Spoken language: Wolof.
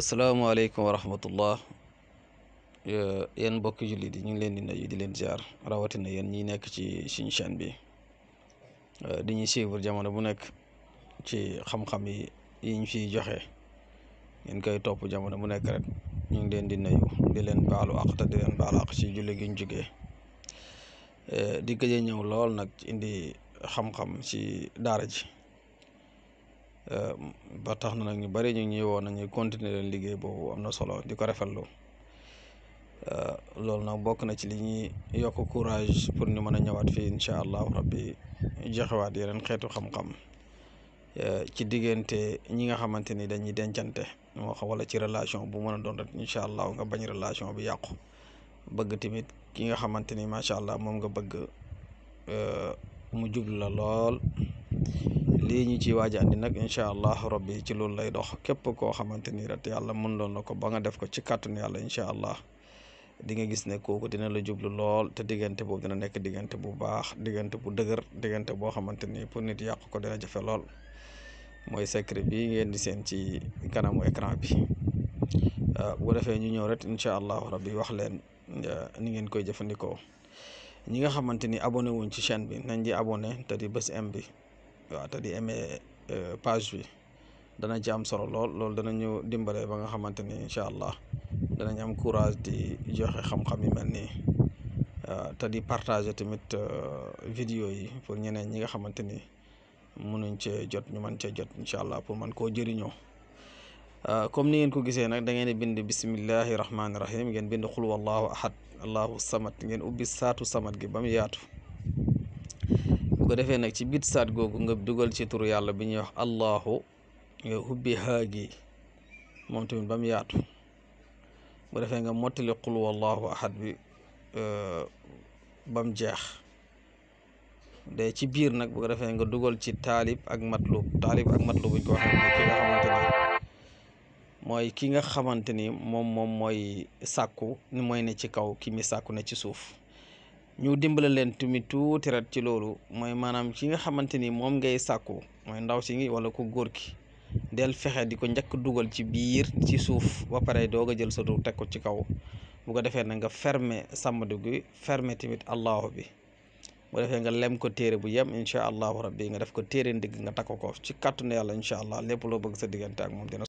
salaamaaleykum wa rahmatullah. Yéen mbokki jullit yi ñu ngi leen di nuyu di leen ziar rawatina yéen ñi nekk ci suñu chaîne bi di ñuy suivre jamono bu nekk ci xam-xam yi ñu fiy joxe ngeen koy topp jamono bu nekk rek ñu ngi leen di nuyu di leen baalu àq te di leen baalu àq ci julli gi ñu jógee di gëj a ñëw lool nag indi xam-xam ci daara ji. ba tax na nag ñu bari ñu ngi woon nañu continuer leen liggéey boobu am na solo di ko rafetlu loolu nag bokk na ci li ñuy yokk courage pour ñu mën a ñëwaat fii incha allahu rabbi joxewaat yeneen xeetu xam-xam ci diggante ñi nga xamante ni dañuy dencante moo xam wala ci relation bu mën a doon rek incha allah nga bañ relation bi yàqu bëgg tamit ki nga xamante ni macha allah moom nga bëgg mu jublu la lool. lii ñu ci waaj a andi nag incha allah rabbi ci loolu lay dox képp koo xamante ni rek yàlla mën loon na ko ba nga def ko ci kàttanu yàlla incha allah di nga gis ne kooku dina la jublu lool te diggante boobu dina nekk diggante bu baax diggante bu dëgër diggante boo xamante ni pour nit yàq ko dina jafe lool mooy secret bi ngeen di seen ci kanamu écran bi bu defee ñu ñëw rek incha allah rabbi wax leen ni ngeen koy jëfandikoo ñi nga xamante ni abonné wuñ ci chaîne bi nañ di abonné te di bës m bi. waaw te di aimé page bi dana ci am solo loolu danañu dimbale ba nga xamante ni incha allah danañ am courage di joxe xam-xam yu mel nii te di partager tamit vidéo yi pour ñeneen ñi nga xamante ni mënuñ cee jot ñu mën cee jot incha allah pour man koo jëriñoo comme ni ngeen ko gisee nag da ngeen di bind bismillahi rahmaani rahim ngeen bind xul wallahu ahad allahu samad ngeen ubbi saatu samad gi ba mu yaatu. bu ko defee nag ci biir saat googu nga dugal ci turu yàlla bi ñuy wax allahu nga ubbi haagi moom tamit ba mu yaatu bu defee nga mottali qul wallahu ahad bi ba mu jeex de ci biir nag bu ko defee nga dugal ci taalib ak matlub buñ ko waxee mooy ki nga xamante ni moom mooy sàkku ni mooy ne ci kaw ki mi sàkku ne ci suuf ñu dimbale leen tamit tuuti ret ci loolu mooy maanaam ki nga xamante ni moom ngay sàkku mooy ndaw si ngi wala ko góor ki del fexe di ko njëkk dugal ci biir ci suuf ba pare doog a jël sa tur teg ko ci kaw bu ko defee na nga fermer sàmmadu gi fermer tamit allahu bi bu defee nga lem ko téere bu yem incha allahu rabbi nga def ko téere ndigg nga takk ko ci kàttanu yàlla incha allah lépp loo bëgg sa diggante ak moom dina